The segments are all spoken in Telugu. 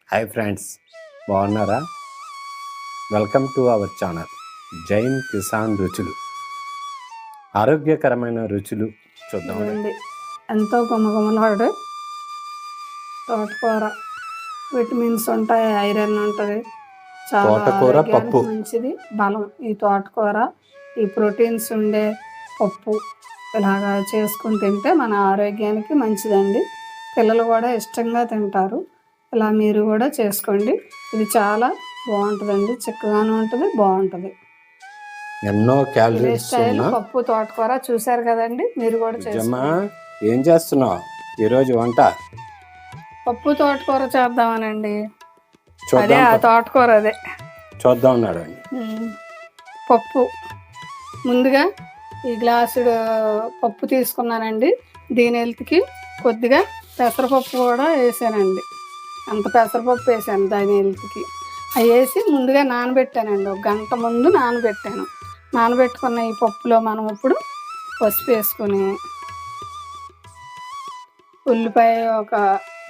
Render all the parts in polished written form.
హాయ్ ఫ్రెండ్స్, బాగున్నారా? వెల్కమ్ టు అవర్ ఛానల్ జైన్కిసాన్ రుచులు. ఆరోగ్యకరమైన రుచులు చూద్దాం. ఎంతో గుమగుమలాడు తోటకూర, విటమిన్స్ ఉంటాయి, ఐరన్ ఉంటుంది, తోటకూర పప్పు మంచిది, బలం. ఈ తోటకూర ఈ ప్రోటీన్స్ ఉండే పప్పు ఇలాగా చేసుకుని తింటే మన ఆరోగ్యానికి మంచిదండి. పిల్లలు కూడా ఇష్టంగా తింటారు. ఇలా మీరు కూడా చేసుకోండి. ఇది చాలా బాగుంటుందండి, చిక్కగానే ఉంటుంది, బాగుంటుంది. ఎన్నో క్యాలరీస్ స్టైల్ పప్పు తోటకూర చూసారు కదండి, మీరు కూడా చేసుకోండి. ఏం చేస్తున్నావు ఈరోజు వంట? పప్పు తోటకూర చేద్దామనండి. అదే ఆ తోటకూర అదే చూద్దాం ఉన్నాడండి. పప్పు ముందుగా ఈ గ్లాసుడు పప్పు తీసుకున్నానండి. దీని హెల్త్కి కొద్దిగా పెసరపప్పు కూడా వేసానండి. అంత పెసరపప్పు వేసాను దాని హెల్త్కి. అవి వేసి ముందుగా నానబెట్టానండి. 1 గంట ముందు నానబెట్టాను. నానబెట్టుకున్న ఈ పప్పులో మనం ఇప్పుడు పసుపు వేసుకొని, ఉల్లిపాయ, ఒక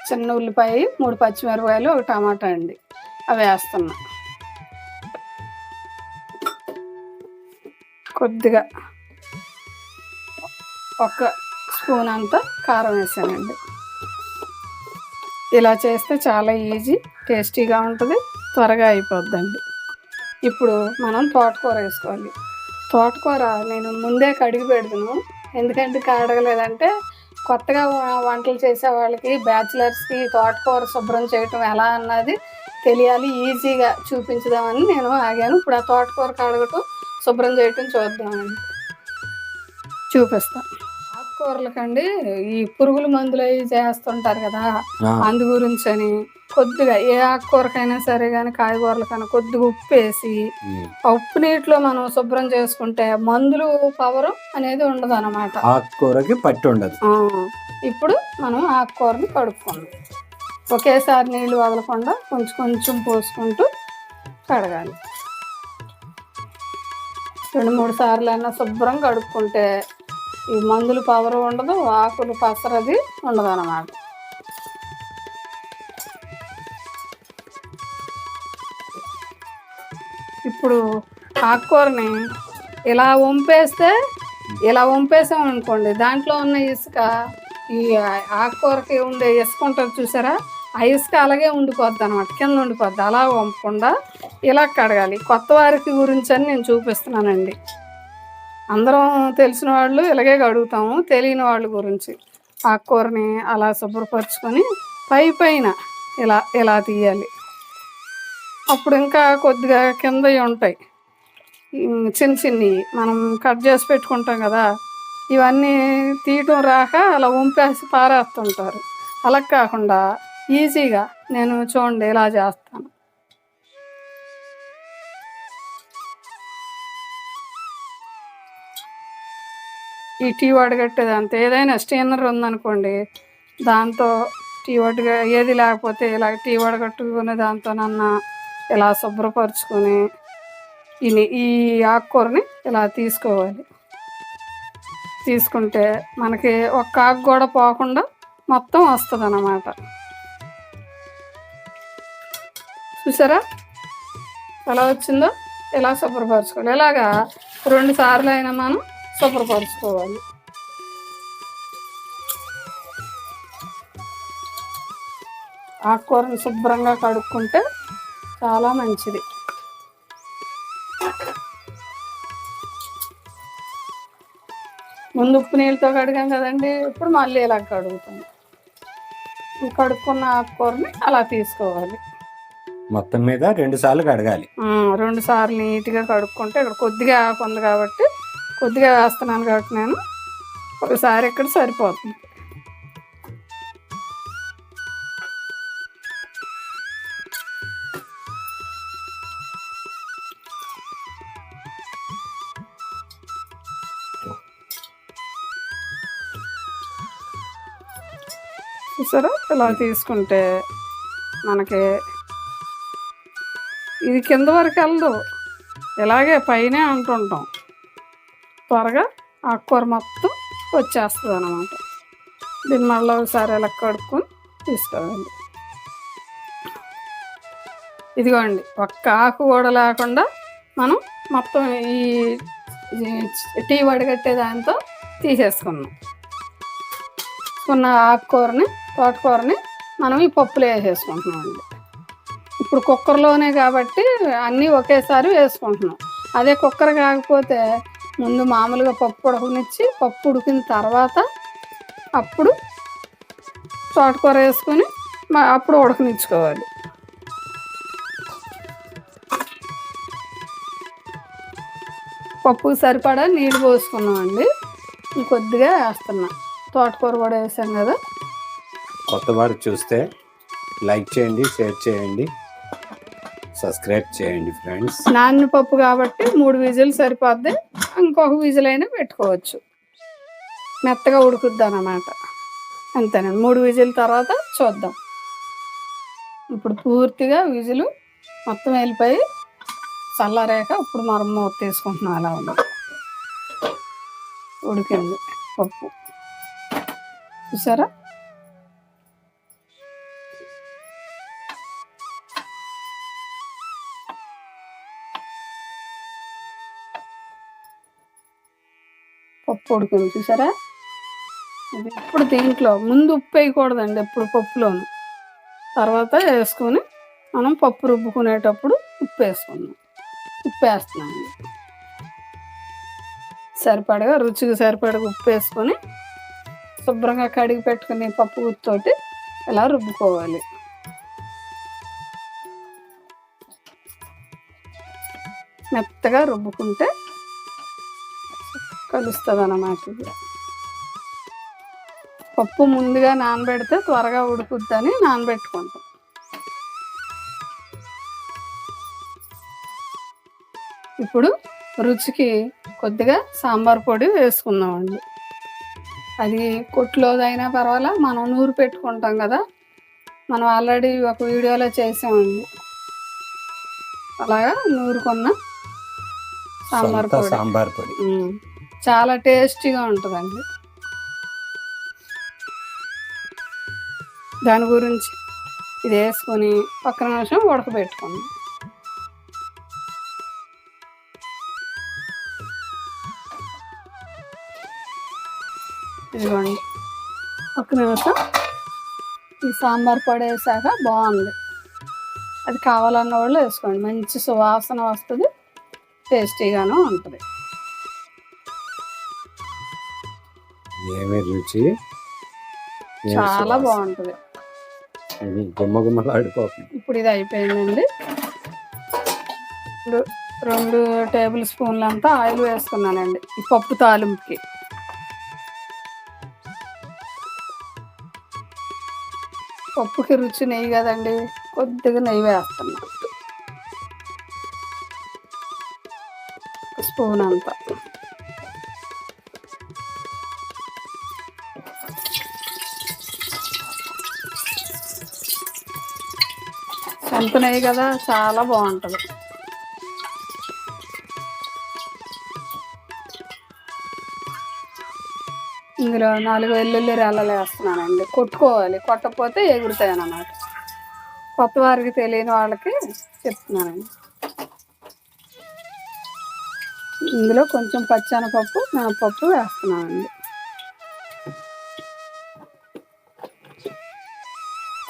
చిన్న ఉల్లిపాయ, 3 పచ్చిమిరపకాయలు, 1 టమాటా అండి, అవి వేస్తున్నా. కొద్దిగా 1 స్పూన్ అంతా కారం వేసానండి. ఇలా చేస్తే చాలా ఈజీ, టేస్టీగా ఉంటుంది, త్వరగా అయిపోద్దండి. ఇప్పుడు మనం తోటకూర వేసుకోవాలి. తోటకూర నేను ముందే కడిగి పెడతాను. ఎందుకంటే కడగలేదంటే కొత్తగా వంటలు చేసే వాళ్ళకి, బ్యాచిలర్స్కి తోటకూర శుభ్రం చేయటం ఎలా అన్నది తెలియాలి, ఈజీగా చూపించుదామని నేను ఆగాను. ఇప్పుడు ఆ తోటకూర కడగటం, శుభ్రం చేయటం చూద్దామండి, చూపిస్తాను. ఆకుకూరలకండి ఈ పురుగుల మందులు అవి చేస్తుంటారు కదా, అందు గురించి అని కొద్దిగా ఏ ఆకుకూరకైనా సరే కానీ, కాయగూరలకైనా కొద్దిగా ఉప్పు వేసి, ఉప్పు నీటిలో మనం శుభ్రం చేసుకుంటే మందులు పవర్ అనేది ఉండదు అన్నమాట, ఆకుకూరకి పట్టి ఉండదు. ఇప్పుడు మనం ఆకుకూరని కడుక్కుందాం. ఒకేసారి నీళ్ళు వదలకుండా కొంచెం కొంచెం పోసుకుంటూ కడగాలి. 2-3 సార్లు అయినా శుభ్రం కడుక్కుంటే ఈ మందులు పవర్ ఉండదు, ఆకులు పసరది ఉండదు అన్నమాట. ఇప్పుడు ఆకుకూరని ఇలా వంపేసాం అనుకోండి, దాంట్లో ఉన్న ఇసుక, ఈ ఆకుకూరకి ఉండే ఇసుక ఉంటుంది చూసారా, ఆ ఇసుక అలాగే ఉండిపోద్ది అనమాట, కింద ఉండిపోద్ది. అలా వంపకుండా ఇలా కడగాలి. కొత్త వారికి గురించి అని నేను చూపిస్తున్నానండి. అందరం తెలిసిన వాళ్ళు ఇలాగే కడుగుతాము, తెలియని వాళ్ళ గురించి. ఆకుకూరని అలా శుభ్రపరచుకొని పైన ఇలా తీయాలి. అప్పుడు ఇంకా కొద్దిగా కింద ఉంటాయి చిన్నవి మనం కట్ చేసి పెట్టుకుంటాం కదా, ఇవన్నీ తీయటం రాక అలా వంపేసి పారేస్తుంటారు. అలా కాకుండా ఈజీగా నేను చూడండి ఇలా చేస్తాను. ఈ టీ వడగట్టేదంతా ఏదైనా స్టెయినర్ ఉందనుకోండి, దాంతో టీ వడగా ఏది లేకపోతే ఇలా టీ వడగట్టుకునే దాంతోనన్నా ఇలా శుభ్రపరచుకొని ఈ ఆకుకూరని ఇలా తీసుకోవాలి. తీసుకుంటే మనకి ఒక్క ఆకు కూడా పోకుండా మొత్తం వస్తుంది అన్నమాట. చూసారా ఎలా వచ్చిందో? ఇలా శుభ్రపరచుకోవాలి. ఇలాగా 2 సార్లు అయినా మనం శుభ్రపరచుకోవాలి. ఆకుకూరని శుభ్రంగా కడుక్కుంటే చాలా మంచిది. ముందు ఉప్పు నీళ్ళతో కడిగాం కదండి, ఇప్పుడు మళ్ళీ ఇలా కడుగుతాం. కడుక్కున్న ఆకుకూరని అలా తీసుకోవాలి. మొత్తం మీద 2 సార్లు కడగాలి. 2 సార్లు నీట్గా కడుక్కుంటే, ఇక్కడ కొద్దిగా ఆకు ఉంది కాబట్టి కొద్దిగా వేస్తున్నాను కాబట్టి నేను ఒకసారి ఇక్కడ సరిపోతుంది. చూసారా ఇలా తీసుకుంటే మనకి ఇది కింద వరకు వెళ్ళదు, ఇలాగే పైనే అంటుంటాం. త్వరగా ఆకుకూర మొత్తం వచ్చేస్తుంది అన్నమాట. దీన్ని మళ్ళీ ఒకసారి ఇలా కడుక్కొని తీసుకోవాలి. ఇదిగోండి, ఒక్క ఆకు కూడా లేకుండా మనం మొత్తం ఈ టీ వడగట్టే దాంతో తీసేసుకున్నాం. ఆకుకూరని, తోటకూరని మనం ఈ పప్పులో వేసేసుకుంటున్నామండి. ఇప్పుడు కుక్కర్లోనే కాబట్టి అన్నీ ఒకేసారి వేసుకుంటున్నాం. అదే కుక్కర్ కాకపోతే ముందు మామూలుగా పప్పు ఉడకనిచ్చి, పప్పు ఉడికిన తర్వాత అప్పుడు తోటకూర వేసుకొని అప్పుడు ఉడకనిచ్చుకోవాలి. పప్పు సరిపడా నీళ్ళు పోసుకున్నామండి. కొద్దిగా వేస్తున్నా, తోటకూర కూడా వేసాం కదా. కొత్త వారు చూస్తే లైక్ చేయండి, షేర్ చేయండి, సబ్స్క్రైబ్ చేయండి ఫ్రెండ్స్. నానిన పప్పు కాబట్టి 3 విజిల్ సరిపోద్ది. ఇంకొక విజిల్ అయినా పెట్టుకోవచ్చు, మెత్తగా ఉడుకుద్ది అన్నమాట. అంతేనండి. 3 విజిల్ తర్వాత చూద్దాం. ఇప్పుడు పూర్తిగా విజిల్ మొత్తం వెళ్ళిపోయి చల్లారాక ఇప్పుడు మనం మూత తీసుకుంటున్నాం. అలా ఉంది, ఉడికింది పప్పు, చూసారా? పప్పు ఉడికింది, చూసారా? ఇప్పుడు దీంట్లో ముందు ఉప్పు వేయకూడదండి, ఎప్పుడు పప్పులోను. తర్వాత వేసుకొని మనం పప్పు రుబ్బుకునేటప్పుడు ఉప్పు వేసుకున్నాం. ఉప్పు వేస్తున్నాను, సరిపడగా రుచికి సరిపడగా ఉప్పు వేసుకొని శుభ్రంగా కడిగి పెట్టుకుని పప్పు గుత్తోటి ఇలా రుబ్బుకోవాలి. మెత్తగా రుబ్బుకుంటే కలుస్తుంది అన్నమాట. ఇది పప్పు ముందుగా నానబెడితే త్వరగా ఉడుకుద్దని నానబెట్టుకుంటాం. ఇప్పుడు రుచికి కొద్దిగా సాంబార్ పొడి వేసుకుందామండి. అది కొట్టులోదైనా పర్వాలా, మనం నూరు పెట్టుకుంటాం కదా. మనం ఆల్రెడీ ఒక వీడియోలో చేసామండి, అలాగా నూరుకున్న సాంబార్ పొడి చాలా టేస్టీగా ఉంటుందండి. దాని గురించి ఇది వేసుకొని ఒక్క నిమిషం ఉడకబెట్టుకున్నాం. ఇదిగోండి, ఒక్క నిమిషం ఈ సాంబార్ పొడి వేసాక బాగుంది. అది కావాలన్న వాళ్ళు వేసుకోండి, మంచి సువాసన వస్తుంది, టేస్టీగాను ఉంటుంది. ఏమి రుచి, చాలా బాగుంటుంది. గుమ్మగుమ్మలాడిపోతుంది. ఇప్పుడు ఇది అయిపోయిందండి. 2 టేబుల్ స్పూన్లు అంతా ఆయిల్ వేసుకున్నానండి ఈ పప్పు తాలింపుకి. పప్పుకి రుచి నెయ్యి కదండి, కొద్దిగా నెయ్యి వేస్తున్నా, స్పూన్ అంతా. సొంత నెయ్యి కదా, చాలా బాగుంటుంది. ఇందులో 4 వెల్లుల్లి రెల్లలు వేస్తున్నానండి. కొట్టుకోవాలి, కొట్టకపోతే ఎగురుతాయి అన్నమాట. కొత్త వారికి తెలియని వాళ్ళకి చెప్తున్నానండి. ఇందులో కొంచెం పచ్చెనపప్పు, మినపప్పు వేస్తున్నానండి.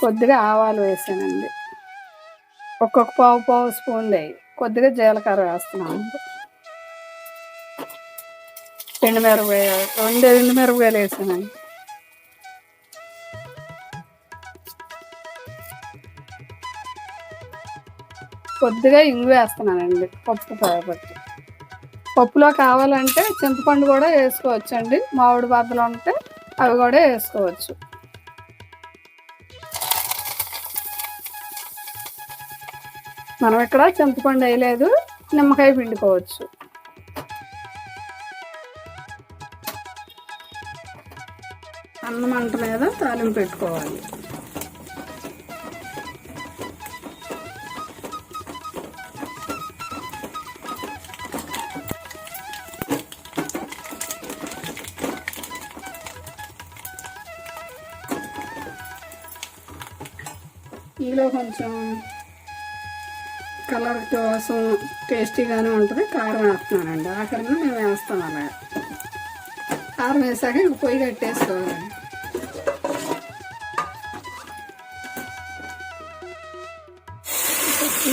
కొద్దిగా ఆవాలు వేసానండి, ఒక్కొక్క పావు స్పూన్ వేయి. కొద్దిగా జీలకర్ర వేస్తున్నానండి. ఎండుమిరపకాయలు వేసానండి. కొద్దిగా ఇంగు వేస్తున్నానండి పప్పు కాబట్టి. పప్పులో కావాలంటే చింతపండు కూడా వేసుకోవచ్చండి, మామిడి బద్దలు ఉంటే అవి కూడా వేసుకోవచ్చు. మనం ఇక్కడ చింతపండు వేయలేదు, నిమ్మకాయ పిండుకోవచ్చు. అన్నం మంట మీద తాలింపు పెట్టుకోవాలి. ఇందులో కొంచెం కలర్ కోసం టేస్టీగానే ఉంటుంది. కారం వేస్తున్నానండి, ఆఖరిని మేము వేస్తాం. అలాగే కారం వేసాక ఇంక పొయ్యి కట్టేసుకోవాలండి.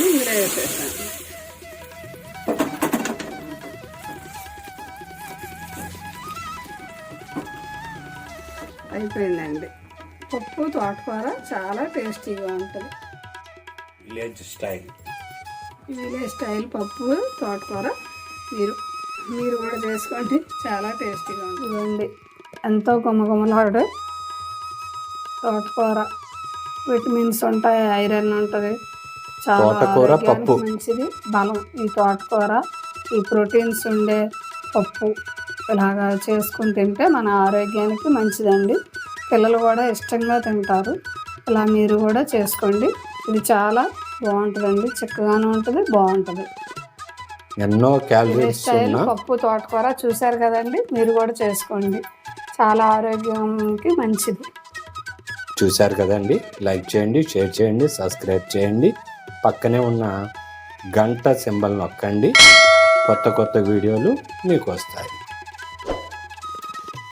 ఇందులో వేసేసాను. అయిపోయిందండి. పప్పు తోటకూర చాలా టేస్టీగా ఉంటుంది. విలేజ్ స్టైల్ పప్పు తోటకూర మీరు కూడా చేసుకోండి, చాలా టేస్టీగా ఉంటుంది. ఎంతో గుమగుమలాడే తోటకూర, విటమిన్స్ ఉంటాయి, ఐరన్ ఉంటుంది, చాలా ఆరోగ్యానికి మంచిది, బలం. ఈ తోటకూర ఈ ప్రోటీన్స్ ఉండే పప్పు ఇలాగా చేసుకుని తింటే మన ఆరోగ్యానికి మంచిదండి. పిల్లలు కూడా ఇష్టంగా తింటారు. ఇలా మీరు కూడా చేసుకోండి. ఇది చాలా బాగుంటుందండి, చిక్కగానే ఉంటుంది, బాగుంటుంది. ఎన్నో క్యాలరీస్ స్టైల్ పప్పు తోటకూర చూశారు కదండి, మీరు కూడా చేసుకోండి, చాలా ఆరోగ్యానికి మంచిది. చూశారు కదండి. లైక్ చేయండి, షేర్ చేయండి, సబ్స్క్రైబ్ చేయండి, పక్కనే ఉన్న గంట సింబల్ నొక్కండి. కొత్త వీడియోలు మీకు వస్తాయి.